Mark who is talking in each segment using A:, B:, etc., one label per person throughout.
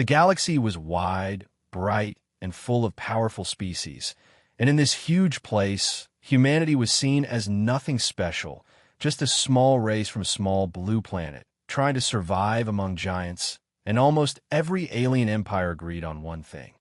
A: The galaxy was wide, bright, and full of powerful species, and in this huge place, humanity was seen as nothing special, just a small race from a small blue planet, trying to survive among giants, and almost every alien empire agreed on one thing.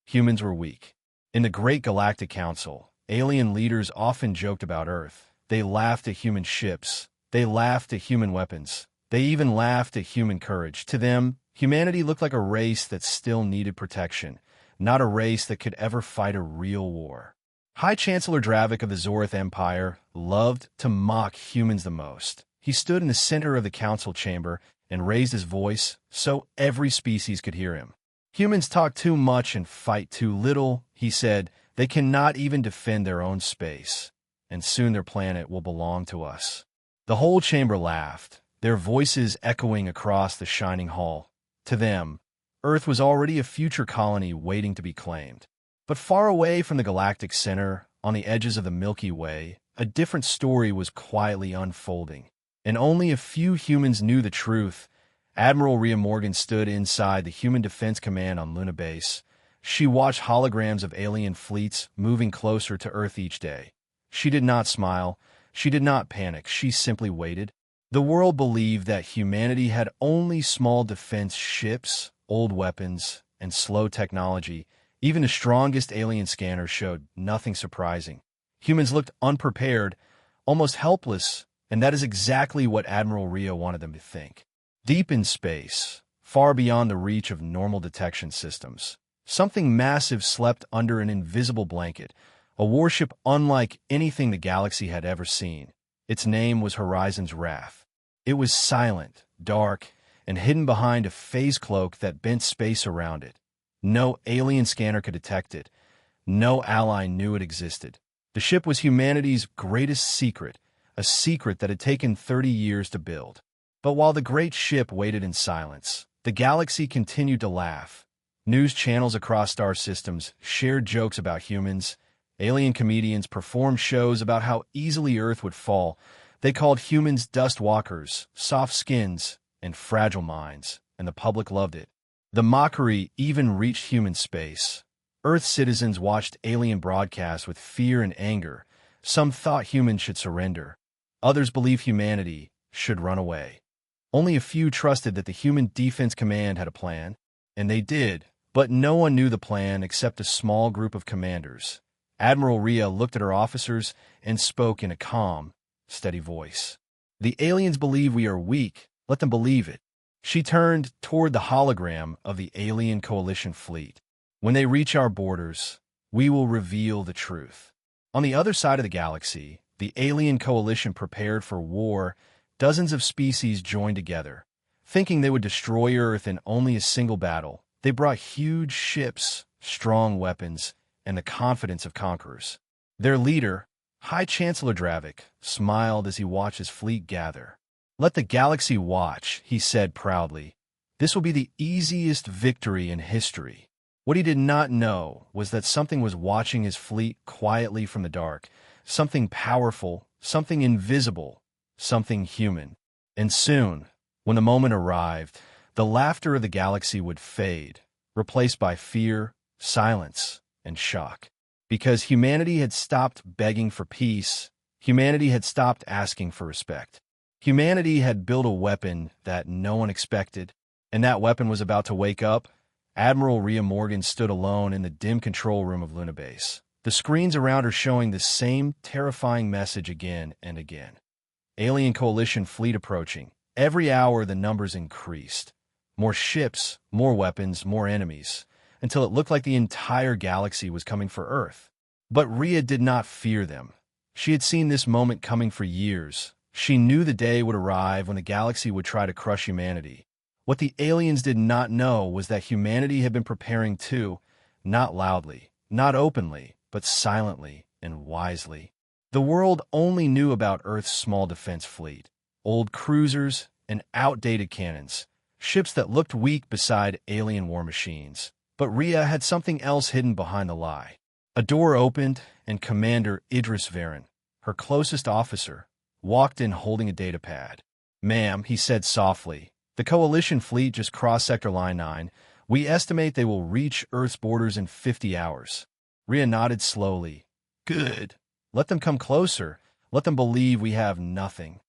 A: Humans were weak. In the Great Galactic Council, alien leaders often joked about Earth. They laughed at human ships. They laughed at human weapons. They even laughed at human courage. To them, humanity looked like a race that still needed protection, not a race that could ever fight a real war. High Chancellor Dravik of the Zorith Empire loved to mock humans the most. He stood in the center of the council chamber and raised his voice so every species could hear him. Humans talk too much and fight too little, he said. They cannot even defend their own space, and soon their planet will belong to us. The whole chamber laughed, their voices echoing across the shining hall. To them, Earth was already a future colony waiting to be claimed. But far away from the galactic center, on the edges of the Milky Way, a different story was quietly unfolding. And only a few humans knew the truth. Admiral Rhea Morgan stood inside the Human Defense Command on Luna Base. She watched holograms of alien fleets moving closer to Earth each day. She did not smile. She did not panic. She simply waited. The world believed that humanity had only small defense ships, old weapons, and slow technology. Even the strongest alien scanners showed nothing surprising. Humans looked unprepared, almost helpless, and that is exactly what Admiral Rhea wanted them to think. Deep in space, far beyond the reach of normal detection systems, something massive slept under an invisible blanket, a warship unlike anything the galaxy had ever seen. Its name was Horizon's Wrath. It was silent, dark, and hidden behind a phase cloak that bent space around it. No alien scanner could detect it. No ally knew it existed. The ship was humanity's greatest secret, a secret that had taken 30 years to build. But while the great ship waited in silence, the galaxy continued to laugh. News channels across star systems shared jokes about humans. Alien comedians performed shows about how easily Earth would fall. They called humans dust walkers, soft skins, and fragile minds, and the public loved it. The mockery even reached human space. Earth citizens watched alien broadcasts with fear and anger. Some thought humans should surrender. Others believed humanity should run away. Only a few trusted that the Human Defense Command had a plan, and they did, but no one knew the plan except a small group of commanders. Admiral Rhea looked at her officers and spoke in a calm, steady voice. "The aliens believe we are weak. Let them believe it." She turned toward the hologram of the alien coalition fleet. "When they reach our borders, we will reveal the truth." On the other side of the galaxy, the alien coalition prepared for war. Dozens of species joined together. Thinking they would destroy Earth in only a single battle, they brought huge ships, strong weapons, and the confidence of conquerors. Their leader, High Chancellor Dravik, smiled as he watched his fleet gather. "Let the galaxy watch," he said proudly. "This will be the easiest victory in history." What he did not know was that something was watching his fleet quietly from the dark, something powerful, something invisible, something human. And soon, when the moment arrived, the laughter of the galaxy would fade, replaced by fear, silence, and shock. Because humanity had stopped begging for peace, humanity had stopped asking for respect. Humanity had built a weapon that no one expected, and that weapon was about to wake up. Admiral Rhea Morgan stood alone in the dim control room of Luna Base, the screens around her showing the same terrifying message again and again. Alien coalition fleet approaching. Every hour the numbers increased. More ships, more weapons, more enemies, until it looked like the entire galaxy was coming for Earth. But Rhea did not fear them. She had seen this moment coming for years. She knew the day would arrive when the galaxy would try to crush humanity. What the aliens did not know was that humanity had been preparing too, not loudly, not openly, but silently and wisely. The world only knew about Earth's small defense fleet, old cruisers and outdated cannons, ships that looked weak beside alien war machines. But Rhea had something else hidden behind the lie. A door opened, and Commander Idris Varen, her closest officer, walked in holding a datapad. "Ma'am," he said softly, "the Coalition fleet just crossed Sector Line 9. We estimate they will reach Earth's borders in 50 hours. Rhea nodded slowly. Good. Let them come closer. Let them believe we have nothing.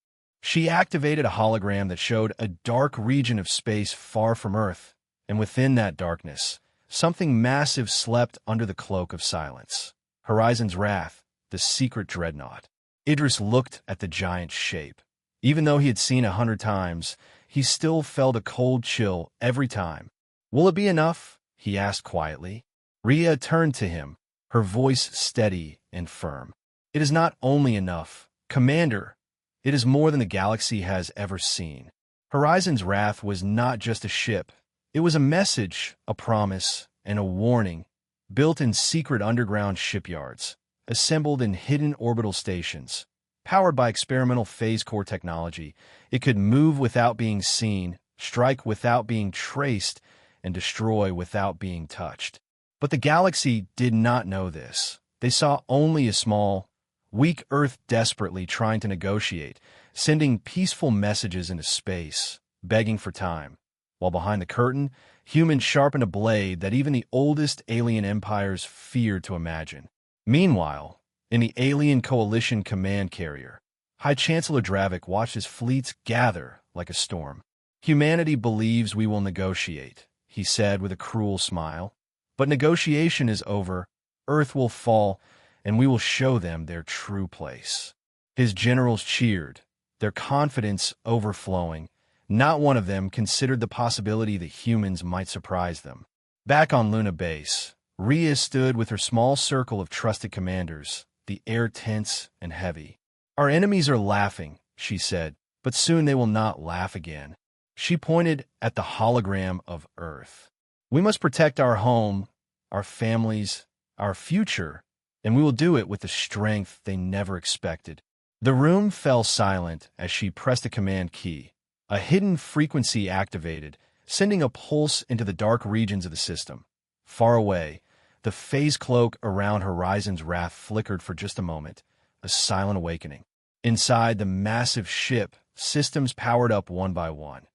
A: She activated a hologram that showed a dark region of space far from Earth, and within that darkness, something massive slept under the cloak of silence. Horizon's Wrath, the secret dreadnought. Idris looked at the giant's shape. Even though he had seen 100 times, he still felt a cold chill every time. Will it be enough? He asked quietly. Rhea turned to him, her voice steady and firm. It is not only enough, Commander. It is more than the galaxy has ever seen. Horizon's Wrath was not just a ship. It was a message, a promise, and a warning, built in secret underground shipyards, assembled in hidden orbital stations. Powered by experimental phase core technology, it could move without being seen, strike without being traced, and destroy without being touched. But the galaxy did not know this. They saw only a small, weak Earth desperately trying to negotiate, sending peaceful messages into space, begging for time. While behind the curtain, humans sharpened a blade that even the oldest alien empires feared to imagine. Meanwhile, in the alien coalition command carrier, High Chancellor Dravik watched his fleets gather like a storm. Humanity believes we will negotiate, he said with a cruel smile. But negotiation is over, Earth will fall, and we will show them their true place. His generals cheered, their confidence overflowing. Not one of them considered the possibility that humans might surprise them. Back on Luna Base, Rhea stood with her small circle of trusted commanders, the air tense and heavy. Our enemies are laughing, she said, but soon they will not laugh again. She pointed at the hologram of Earth. We must protect our home, our families, our future, and we will do it with the strength they never expected. The room fell silent as she pressed a command key. A hidden frequency activated, sending a pulse into the dark regions of the system. Far away, the phase cloak around Horizon's Wrath flickered for just a moment, a silent awakening. Inside the massive ship, systems powered up one by one.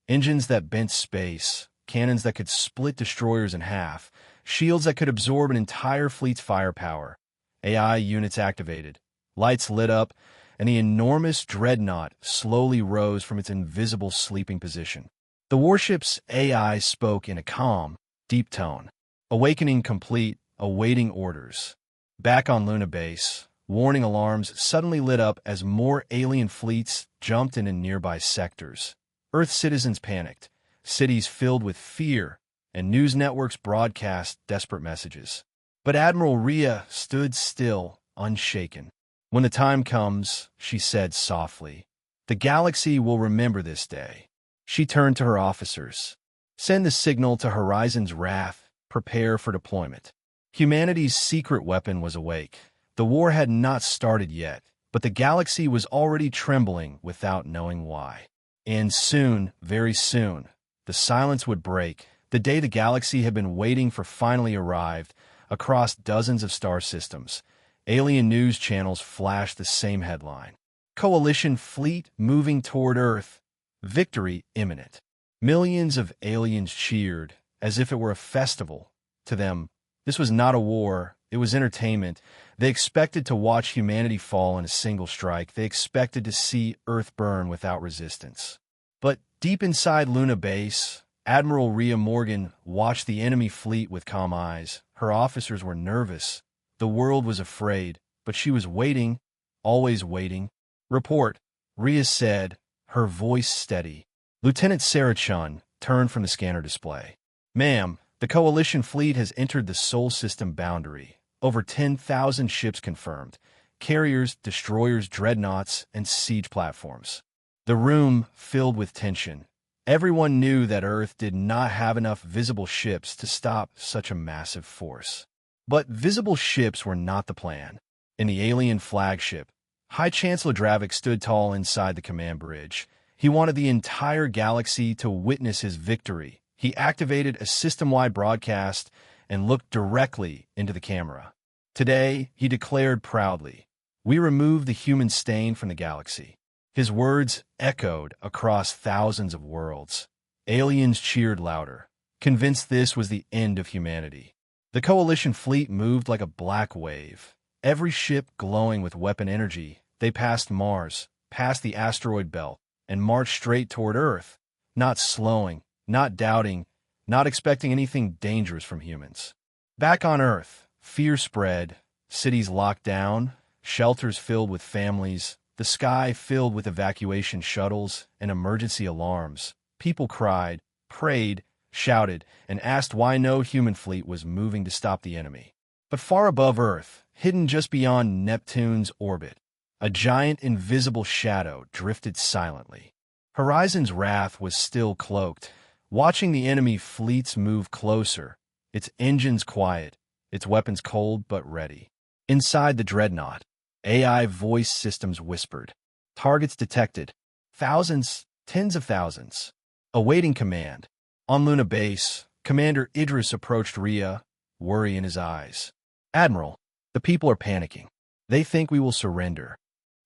A: Engines that bent space, cannons that could split destroyers in half, shields that could absorb an entire fleet's firepower. AI units activated. Lights lit up, and the enormous dreadnought slowly rose from its invisible sleeping position. The warship's AI spoke in a calm, deep tone. Awakening complete, awaiting orders. Back on Luna Base, warning alarms suddenly lit up as more alien fleets jumped into nearby sectors. Earth citizens panicked, cities filled with fear, and news networks broadcast desperate messages. But Admiral Rhea stood still, unshaken. When the time comes, she said softly, the galaxy will remember this day. She turned to her officers. Send the signal to Horizon's Wrath. Prepare for deployment. Humanity's secret weapon was awake. The war had not started yet, but the galaxy was already trembling without knowing why. And soon, very soon, the silence would break. The day the galaxy had been waiting for finally arrived. Across dozens of star systems, alien news channels flashed the same headline. Coalition fleet moving toward Earth. Victory imminent. Millions of aliens cheered, as if it were a festival. To them, this was not a war, it was entertainment. They expected to watch humanity fall in a single strike. They expected to see Earth burn without resistance. But deep inside Luna Base, Admiral Rhea Morgan watched the enemy fleet with calm eyes. Her officers were nervous. The world was afraid, but she was waiting, always waiting. Report, Rhea said, her voice steady. Lieutenant Sarah Chun turned from the scanner display. Ma'am, the Coalition fleet has entered the Sol system boundary. Over 10,000 ships confirmed. Carriers, destroyers, dreadnoughts, and siege platforms. The room filled with tension. Everyone knew that Earth did not have enough visible ships to stop such a massive force. But visible ships were not the plan. In the alien flagship, High Chancellor Dravik stood tall inside the command bridge. He wanted the entire galaxy to witness his victory. He activated a system-wide broadcast and looked directly into the camera. Today, he declared proudly, we removed the human stain from the galaxy. His words echoed across thousands of worlds. Aliens cheered louder. convinced this was the end of humanity. The Coalition fleet moved like a black wave. Every ship glowing with weapon energy, they passed Mars, past the asteroid belt, and marched straight toward Earth, not slowing, not doubting, not expecting anything dangerous from humans. Back on Earth, fear spread, cities locked down, shelters filled with families, the sky filled with evacuation shuttles and emergency alarms. People cried, prayed, shouted, and asked why no human fleet was moving to stop the enemy. But far above Earth, hidden just beyond Neptune's orbit, a giant invisible shadow drifted silently. Horizon's wrath was still cloaked, watching the enemy fleets move closer, its engines quiet, its weapons cold but ready. Inside the dreadnought, AI voice systems whispered. Targets detected. Thousands, tens of thousands. Awaiting command. On Luna base, Commander Idris approached Rhea, worry in his eyes. Admiral, the people are panicking. They think we will surrender.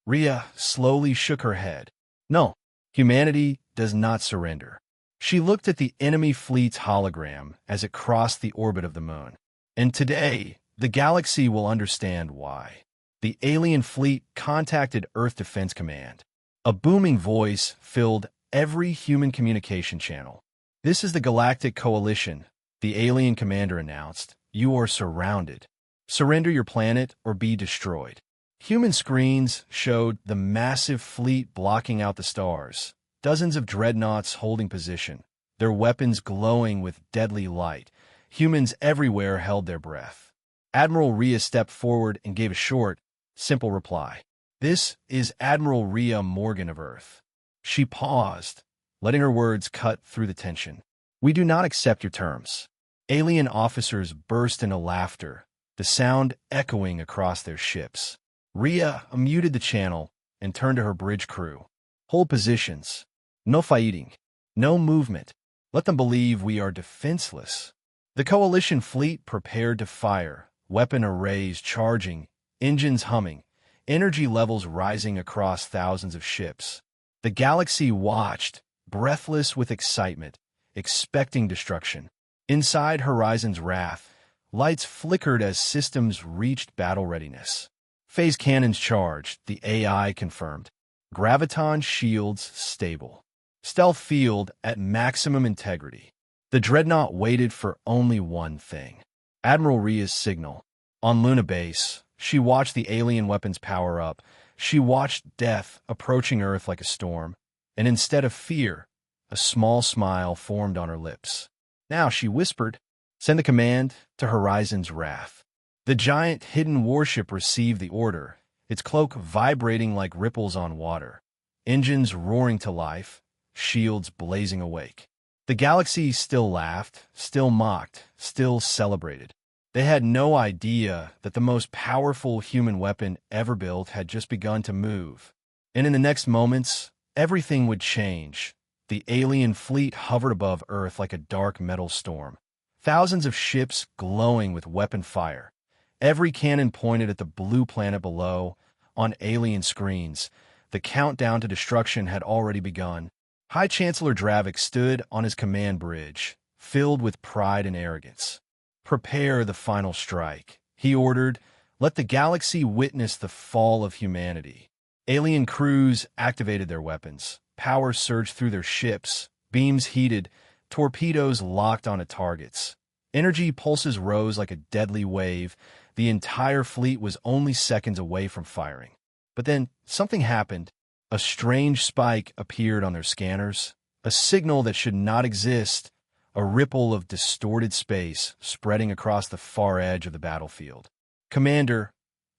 A: Rhea slowly shook her head. No, humanity does not surrender. She looked at the enemy fleet's hologram as it crossed the orbit of the moon. And today, the galaxy will understand why. The alien fleet contacted Earth Defense Command. A booming voice filled every human communication channel. This is the Galactic Coalition, the alien commander announced. You are surrounded. Surrender your planet or be destroyed. Human screens showed the massive fleet blocking out the stars, dozens of dreadnoughts holding position, their weapons glowing with deadly light. Humans everywhere held their breath. Admiral Rhea stepped forward and gave a short, simple reply. This is Admiral Rhea Morgan of Earth. She paused, letting her words cut through the tension. We do not accept your terms. Alien officers burst into laughter, the sound echoing across their ships. Rhea muted the channel and turned to her bridge crew. Hold positions. No fighting. No movement. Let them believe we are defenseless. The Coalition fleet prepared to fire, weapon arrays charging, engines humming, energy levels rising across thousands of ships. The galaxy watched, breathless with excitement, expecting destruction. Inside Horizon's wrath, lights flickered as systems reached battle readiness. Phase cannons charged, the AI confirmed. Graviton shields stable. Stealth field at maximum integrity. The dreadnought waited for only one thing. Admiral Rhea's signal. On Luna base, she watched the alien weapons power up. She watched death approaching Earth like a storm. And instead of fear, a small smile formed on her lips. Now, she whispered, send the command to Horizon's wrath. The giant hidden warship received the order, its cloak vibrating like ripples on water, engines roaring to life, shields blazing awake. The galaxy still laughed, still mocked, still celebrated. They had no idea that the most powerful human weapon ever built had just begun to move. And in the next moments, everything would change. The alien fleet hovered above Earth like a dark metal storm. Thousands of ships glowing with weapon fire. Every cannon pointed at the blue planet below. On alien screens, the countdown to destruction had already begun. High Chancellor Dravik stood on his command bridge, filled with pride and arrogance. Prepare the final strike, he ordered. Let the galaxy witness the fall of humanity. Alien crews activated their weapons. Power surged through their ships, beams heated, torpedoes locked onto targets. Energy pulses rose like a deadly wave. The entire fleet was only seconds away from firing. But then something happened. A strange spike appeared on their scanners, a signal that should not exist, a ripple of distorted space spreading across the far edge of the battlefield. Commander,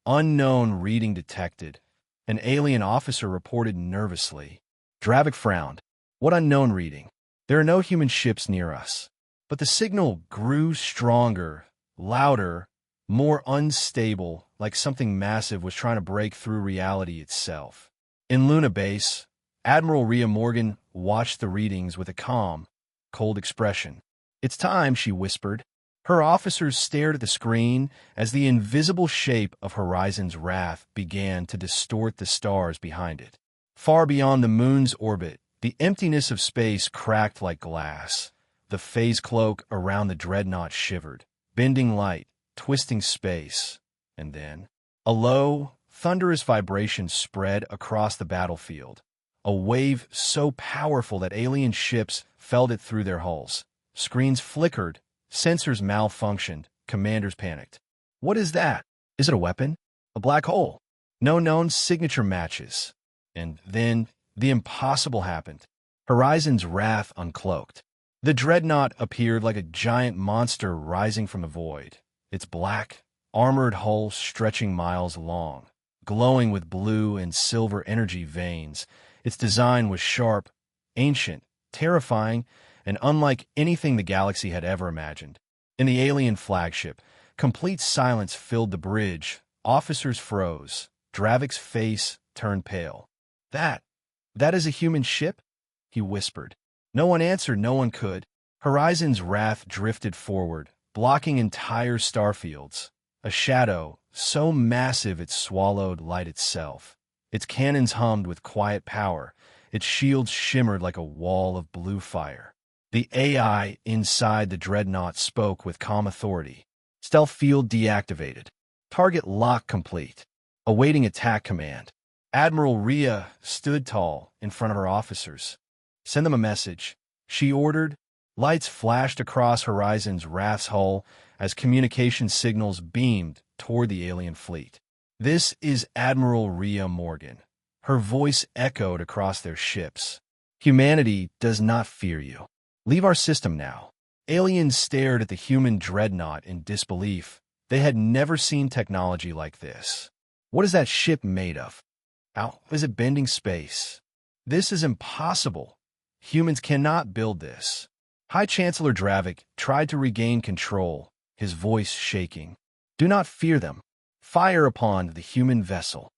A: unknown reading detected. An alien officer reported nervously. Dravik frowned. What unknown reading? There are no human ships near us. But the signal grew stronger, louder, more unstable, like something massive was trying to break through reality itself. In Luna base, Admiral Rhea Morgan watched the readings with a calm, cold expression. It's time, she whispered. Her officers stared at the screen as the invisible shape of Horizon's wrath began to distort the stars behind it. Far beyond the moon's orbit, the emptiness of space cracked like glass. The phase cloak around the dreadnought shivered, bending light, twisting space. And then, a low, thunderous vibration spread across the battlefield. A wave so powerful that alien ships felt it through their hulls. Screens flickered, sensors malfunctioned, commanders panicked. What is that? Is it a weapon? A black hole? No known signature matches. And then, the impossible happened. Horizon's wrath uncloaked. The dreadnought appeared like a giant monster rising from the void, its black, armored hull stretching miles long, glowing with blue and silver energy veins. Its design was sharp, ancient, terrifying, and unlike anything the galaxy had ever imagined. In the alien flagship, complete silence filled the bridge. Officers froze. Dravik's face turned pale. That is a human ship? He whispered. No one answered, no one could. Horizon's wrath drifted forward, blocking entire starfields. A shadow, so massive it swallowed light itself. Its cannons hummed with quiet power. Its shields shimmered like a wall of blue fire. The AI inside the dreadnought spoke with calm authority. Stealth field deactivated. Target lock complete. Awaiting attack command. Admiral Rhea stood tall in front of her officers. Send them a message, she ordered. Lights flashed across Horizon's Wrath's hull as communication signals beamed toward the alien fleet. This is Admiral Rhea Morgan. Her voice echoed across their ships. Humanity does not fear you. Leave our system now. Aliens stared at the human dreadnought in disbelief. They had never seen technology like this. What is that ship made of? How is it bending space? This is impossible. Humans cannot build this. High Chancellor Dravik tried to regain control, his voice shaking. Do not fear them. Fire upon the human vessel.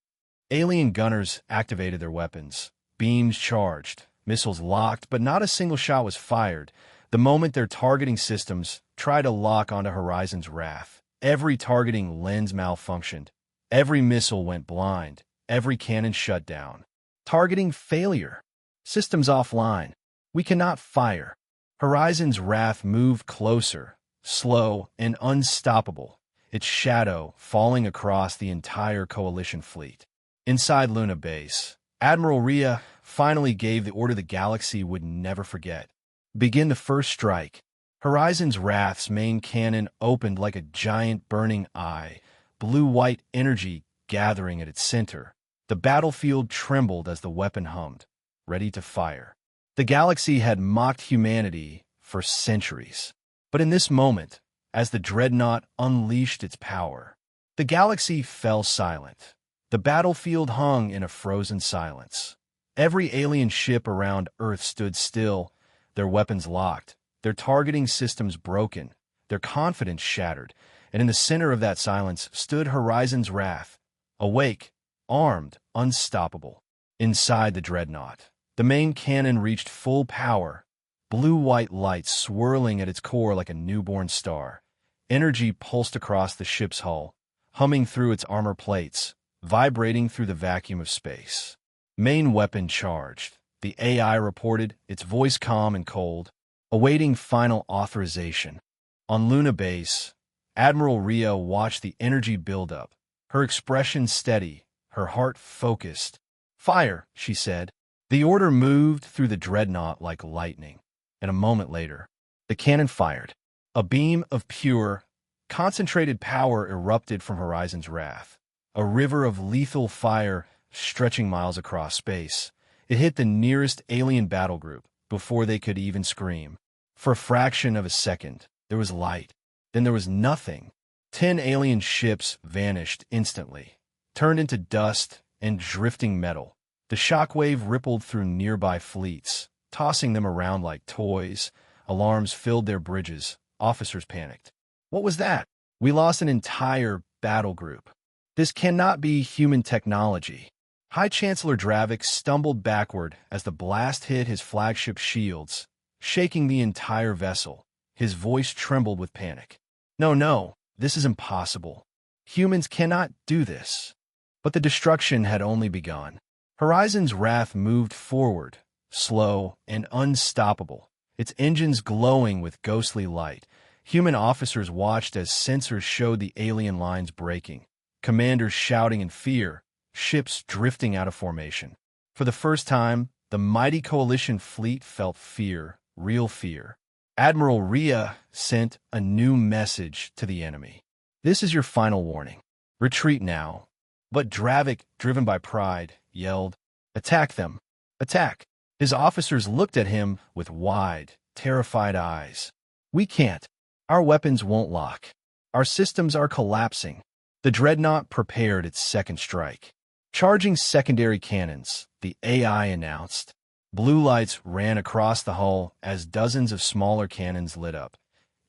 A: Alien gunners activated their weapons. Beams charged, missiles locked, but not a single shot was fired. The moment their targeting systems tried to lock onto Horizon's Wrath, every targeting lens malfunctioned. Every missile went blind. Every cannon shut down. Targeting failure. Systems offline. We cannot fire. Horizon's Wrath moved closer, slow and unstoppable, its shadow falling across the entire coalition fleet. Inside Luna Base, Admiral Rhea finally gave the order the galaxy would never forget. Begin the first strike. Horizon's Wrath's main cannon opened like a giant burning eye, blue-white energy gathering at its center. The battlefield trembled as the weapon hummed, ready to fire. The galaxy had mocked humanity for centuries. But in this moment, as the dreadnought unleashed its power, the galaxy fell silent. The battlefield hung in a frozen silence. Every alien ship around Earth stood still, their weapons locked, their targeting systems broken, their confidence shattered, and in the center of that silence stood Horizon's Wrath, awake, armed, unstoppable. Inside the dreadnought, the main cannon reached full power, blue-white light swirling at its core like a newborn star. Energy pulsed across the ship's hull, humming through its armor plates, vibrating through the vacuum of space. Main weapon charged, the AI reported, its voice calm and cold, awaiting final authorization. On Luna Base, Admiral Rhea watched the energy build up, her expression steady, her heart focused. Fire, she said. The order moved through the dreadnought like lightning, and a moment later, the cannon fired. A beam of pure, concentrated power erupted from Horizon's Wrath, a river of lethal fire stretching miles across space. It hit the nearest alien battle group before they could even scream. For a fraction of a second, there was light. Then there was nothing. 10 alien ships vanished instantly, turned into dust and drifting metal. The shockwave rippled through nearby fleets, tossing them around like toys. Alarms filled their bridges. Officers panicked. What was that? We lost an entire battle group. This cannot be human technology. High Chancellor Dravik stumbled backward as the blast hit his flagship shields, shaking the entire vessel. His voice trembled with panic. No, this is impossible. Humans cannot do this. But the destruction had only begun. Horizon's Wrath moved forward, slow and unstoppable, its engines glowing with ghostly light. Human officers watched as sensors showed the alien lines breaking, commanders shouting in fear, ships drifting out of formation. For the first time, the mighty coalition fleet felt fear, real fear. Admiral Rhea sent a new message to the enemy. This is your final warning. Retreat now. But Dravik, driven by pride, yelled, "Attack them! Attack!" His officers looked at him with wide, terrified eyes. "We can't. Our weapons won't lock. Our systems are collapsing." The dreadnought prepared its second strike. Charging secondary cannons, the AI announced. Blue lights ran across the hull as dozens of smaller cannons lit up,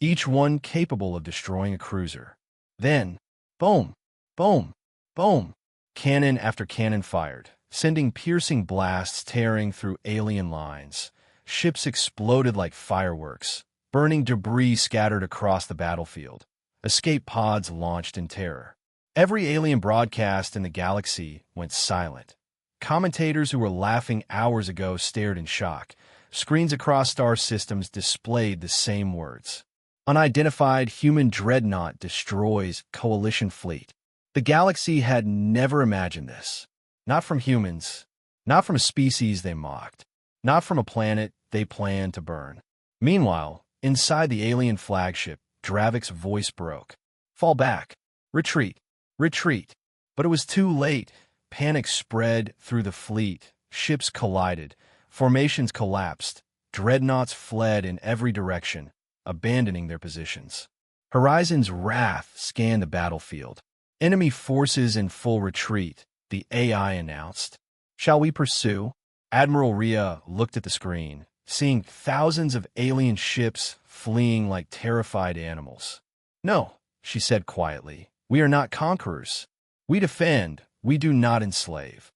A: each one capable of destroying a cruiser. Then, boom, boom, boom, cannon after cannon fired, sending piercing blasts tearing through alien lines. Ships exploded like fireworks. Burning debris scattered across the battlefield. Escape pods launched in terror. Every alien broadcast in the galaxy went silent. Commentators who were laughing hours ago stared in shock. Screens across star systems displayed the same words. Unidentified human dreadnought destroys coalition fleet. The galaxy had never imagined this. Not from humans, not from a species they mocked, not from a planet they planned to burn. Meanwhile, inside the alien flagship, Dravik's voice broke. "Fall back. Retreat. Retreat." But it was too late. Panic spread through the fleet. Ships collided. Formations collapsed. Dreadnoughts fled in every direction, abandoning their positions. Horizon's wrath scanned the battlefield. "Enemy forces in full retreat," the AI announced. "Shall we pursue?" Admiral Rhea looked at the screen, seeing thousands of alien ships fleeing like terrified animals. "No," she said quietly. "We are not conquerors. We defend. We do not enslave."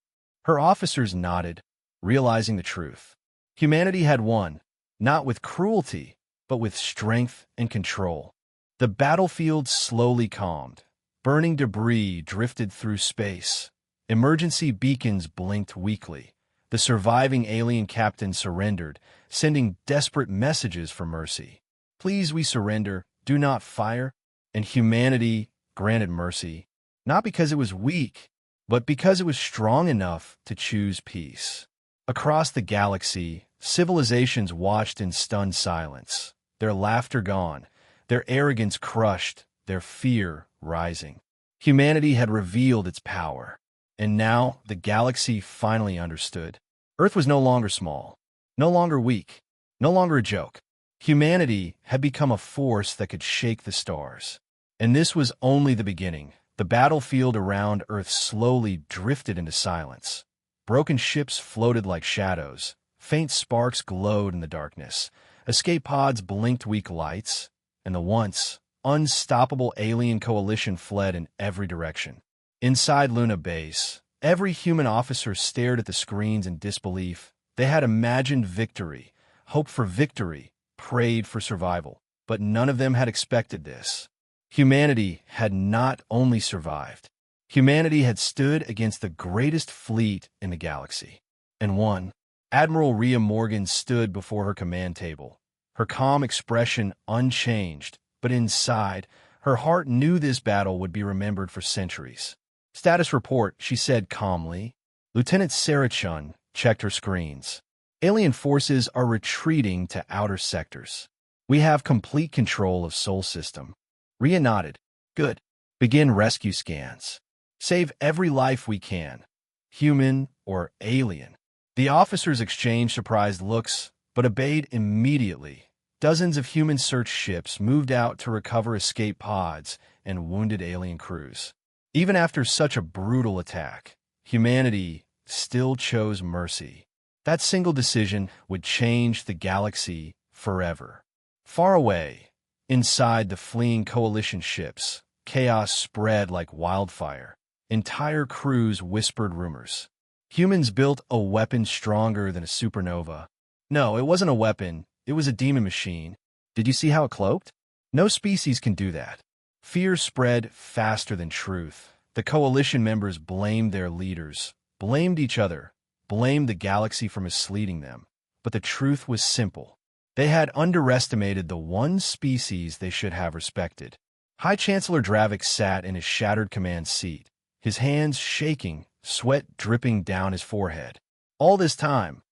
A: Her officers nodded, realizing the truth. Humanity had won, not with cruelty, but with strength and control. The battlefield slowly calmed. Burning debris drifted through space. Emergency beacons blinked weakly. The surviving alien captain surrendered, sending desperate messages for mercy. "Please, we surrender. Do not fire." And humanity granted mercy, not because it was weak, but because it was strong enough to choose peace. Across the galaxy, civilizations watched in stunned silence, their laughter gone, their arrogance crushed, their fear rising. Humanity had revealed its power, and now the galaxy finally understood. Earth was no longer small, no longer weak, no longer a joke. Humanity had become a force that could shake the stars. And this was only the beginning. The battlefield around Earth slowly drifted into silence. Broken ships floated like shadows. Faint sparks glowed in the darkness. Escape pods blinked weak lights, and the once unstoppable alien coalition fled in every direction. Inside Luna Base, every human officer stared at the screens in disbelief. They had imagined victory, hoped for victory, prayed for survival, but none of them had expected this. Humanity had not only survived. Humanity had stood against the greatest fleet in the galaxy, and won. Admiral Rhea Morgan stood before her command table, her calm expression unchanged, but inside, her heart knew this battle would be remembered for centuries. "Status report," she said calmly. Lieutenant Sarah Chun checked her screens. "Alien forces are retreating to outer sectors. We have complete control of Sol System." Rhea nodded. "Good. Begin rescue scans. Save every life we can, human or alien." The officers exchanged surprised looks, but obeyed immediately. Dozens of human search ships moved out to recover escape pods and wounded alien crews. Even after such a brutal attack, humanity still chose mercy. That single decision would change the galaxy forever. Far away, inside the fleeing coalition ships, chaos spread like wildfire. Entire crews whispered rumors. Humans built a weapon stronger than a supernova. No, it wasn't a weapon. It was a demon machine. Did you see how it cloaked? No species can do that. Fear spread faster than truth. The coalition members blamed their leaders, blamed each other, blamed the galaxy for misleading them. But the truth was simple. They had underestimated the one species they should have respected. High Chancellor Dravik sat in his shattered command seat, his hands shaking, sweat dripping down his forehead. All this time,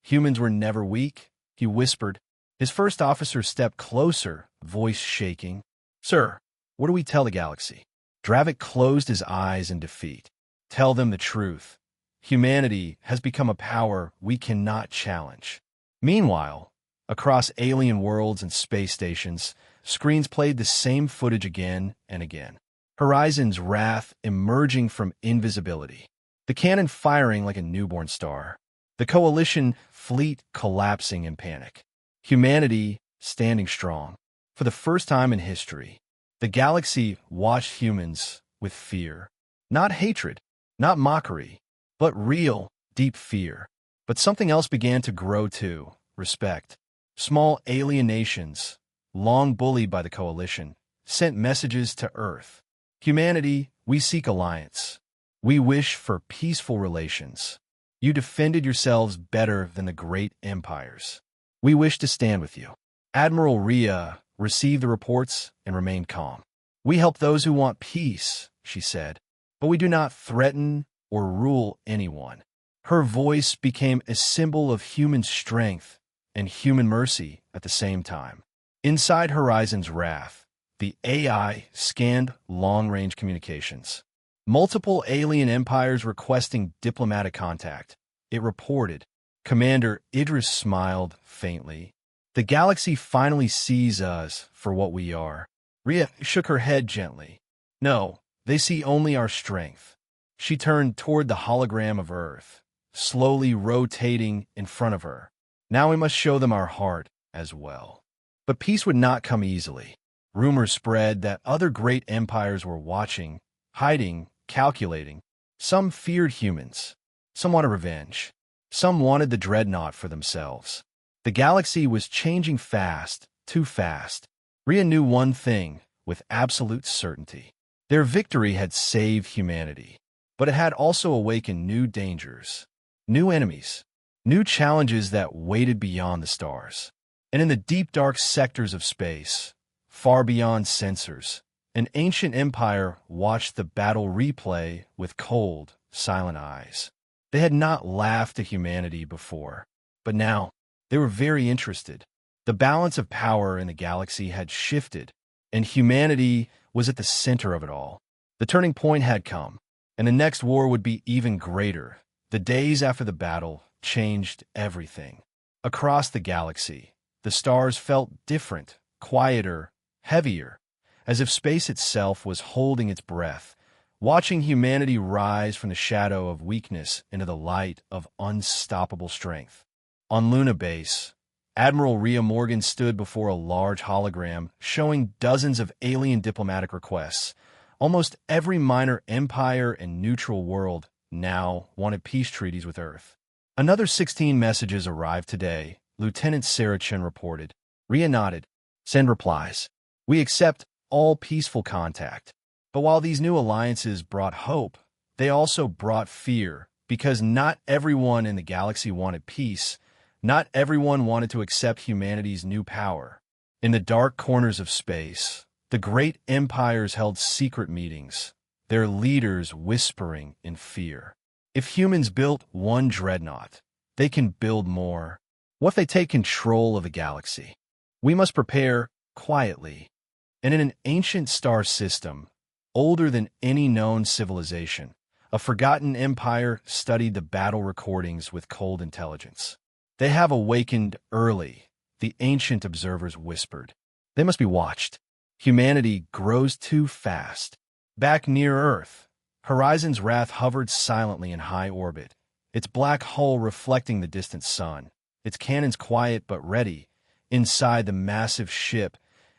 A: humans were never weak, he whispered. His first officer stepped closer, voice shaking. Sir, what do we tell the galaxy? Dravik closed his eyes in defeat. Tell them the truth. Humanity has become a power we cannot challenge. Meanwhile, across alien worlds and space stations, screens played the same footage again and again. Horizon's wrath emerging from invisibility. The cannon firing like a newborn star. The coalition fleet collapsing in panic. Humanity standing strong. For the first time in history, the galaxy watched humans with fear. Not hatred, not mockery, but real, deep fear. But something else began to grow too, respect. Small alien nations, long bullied by the coalition, sent messages to Earth. Humanity, we seek alliance. We wish for peaceful relations. You defended yourselves better than the great empires. We wish to stand with you. Admiral Rhea received the reports and remained calm. We help those who want peace, she said, but we do not threaten or rule anyone. Her voice became a symbol of human strength and human mercy at the same time. Inside Horizon's wrath, the AI scanned long-range communications. Multiple alien empires requesting diplomatic contact. It reported. Commander Idris smiled faintly. The galaxy finally sees us for what we are. Rhea shook her head gently. No, they see only our strength. She turned toward the hologram of Earth, slowly rotating in front of her. Now we must show them our heart as well. But peace would not come easily. Rumors spread that other great empires were watching, hiding, calculating. Some feared humans. Some wanted revenge. Some wanted the dreadnought for themselves. The galaxy was changing fast, too fast. Rhea knew one thing with absolute certainty. Their victory had saved humanity, but it had also awakened new dangers, new enemies, new challenges that waited beyond the stars. And in the deep dark sectors of space, far beyond sensors, an ancient empire watched the battle replay with cold, silent eyes. They had not laughed at humanity before, but now they were very interested. The balance of power in the galaxy had shifted, and humanity was at the center of it all. The turning point had come, and the next war would be even greater. The days after the battle changed everything. Across the galaxy, the stars felt different, quieter, heavier, as if space itself was holding its breath, watching humanity rise from the shadow of weakness into the light of unstoppable strength. On Luna Base, Admiral Rhea Morgan stood before a large hologram showing dozens of alien diplomatic requests. Almost every minor empire and neutral world now wanted peace treaties with Earth. Another 16 messages arrived today, Lieutenant Sarachin reported. Rhea nodded. Send replies. We accept all peaceful contact. But while these new alliances brought hope, they also brought fear, because not everyone in the galaxy wanted peace. Not everyone wanted to accept humanity's new power. In the dark corners of space, the great empires held secret meetings, their leaders whispering in fear. If humans built one dreadnought, they can build more. What if they take control of the galaxy? We must prepare quietly. And in an ancient star system, older than any known civilization, a forgotten empire studied the battle recordings with cold intelligence. They have awakened early, the ancient observers whispered. They must be watched. Humanity grows too fast. Back near Earth, Horizon's wrath hovered silently in high orbit, its black hull reflecting the distant sun, its cannons quiet but ready. Inside the massive ship,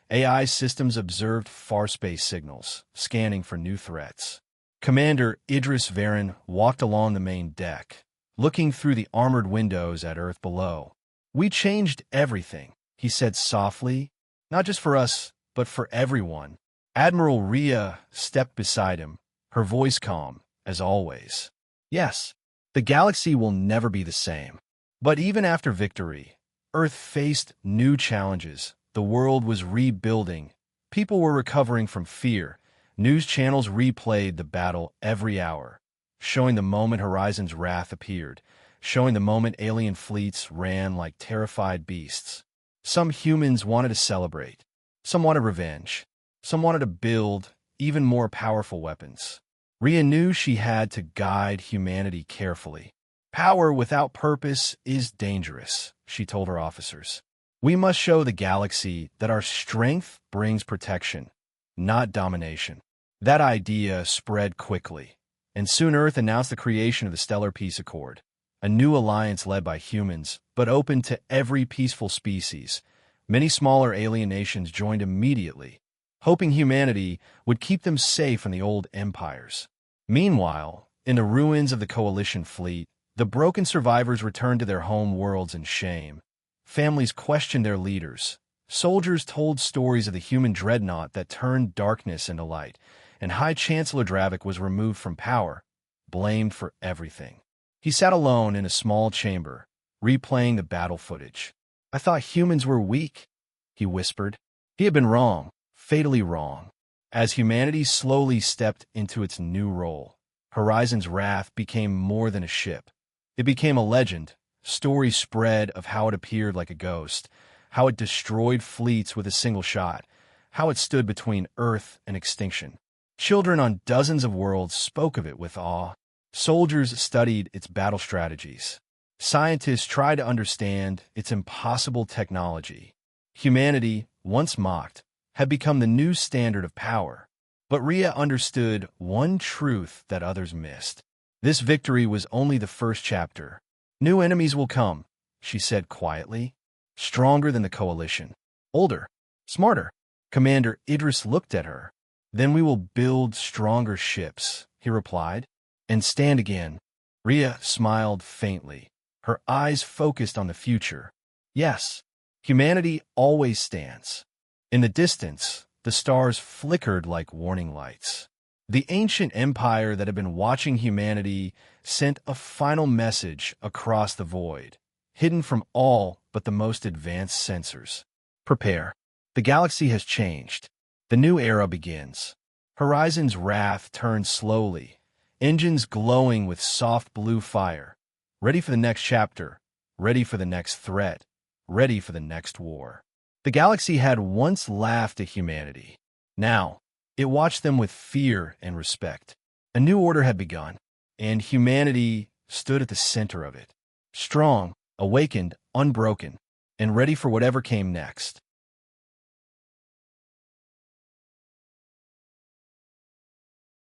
A: AI systems observed far-space signals, scanning for new threats. Commander Idris Varen walked along the main deck, looking through the armored windows at Earth below. We changed everything, he said softly, not just for us, but for everyone. Admiral Rhea stepped beside him, her voice calm, as always. Yes, the galaxy will never be the same. But even after victory, Earth faced new challenges. The world was rebuilding. People were recovering from fear. News channels replayed the battle every hour, showing the moment Horizon's wrath appeared, showing the moment alien fleets ran like terrified beasts. Some humans wanted to celebrate. Some wanted revenge. Some wanted to build even more powerful weapons. Rhea knew she had to guide humanity carefully. Power without purpose is dangerous, she told her officers. We must show the galaxy that our strength brings protection, not domination. That idea spread quickly, and soon Earth announced the creation of the Stellar Peace Accord, a new alliance led by humans, but open to every peaceful species. Many smaller alien nations joined immediately, hoping humanity would keep them safe from the old empires. Meanwhile, in the ruins of the Coalition fleet, the broken survivors returned to their home worlds in shame. Families questioned their leaders. Soldiers told stories of the human dreadnought that turned darkness into light, and High Chancellor Dravik was removed from power, blamed for everything. He sat alone in a small chamber, replaying the battle footage. "I thought humans were weak," he whispered. He had been wrong, fatally wrong. As humanity slowly stepped into its new role, Horizon's wrath became more than a ship. It became a legend. Stories spread of how it appeared like a ghost, how it destroyed fleets with a single shot, how it stood between Earth and extinction. Children on dozens of worlds spoke of it with awe. Soldiers studied its battle strategies. Scientists tried to understand its impossible technology. Humanity, once mocked, had become the new standard of power. But Rhea understood one truth that others missed. This victory was only the first chapter. New enemies will come, she said quietly, stronger than the Coalition. Older, smarter. Commander Idris looked at her. "Then we will build stronger ships," he replied, "and stand again." Rhea smiled faintly, her eyes focused on the future. Yes, humanity always stands. In the distance, the stars flickered like warning lights. The ancient empire that had been watching humanity sent a final message across the void, hidden from all but the most advanced sensors. Prepare. The galaxy has changed. The new era begins. Horizon's wrath turned slowly, engines glowing with soft blue fire. Ready for the next chapter, ready for the next threat, ready for the next war. The galaxy had once laughed at humanity. Now, it watched them with fear and respect. A new order had begun, and humanity stood at the center of it. Strong, awakened, unbroken, and ready for whatever came next.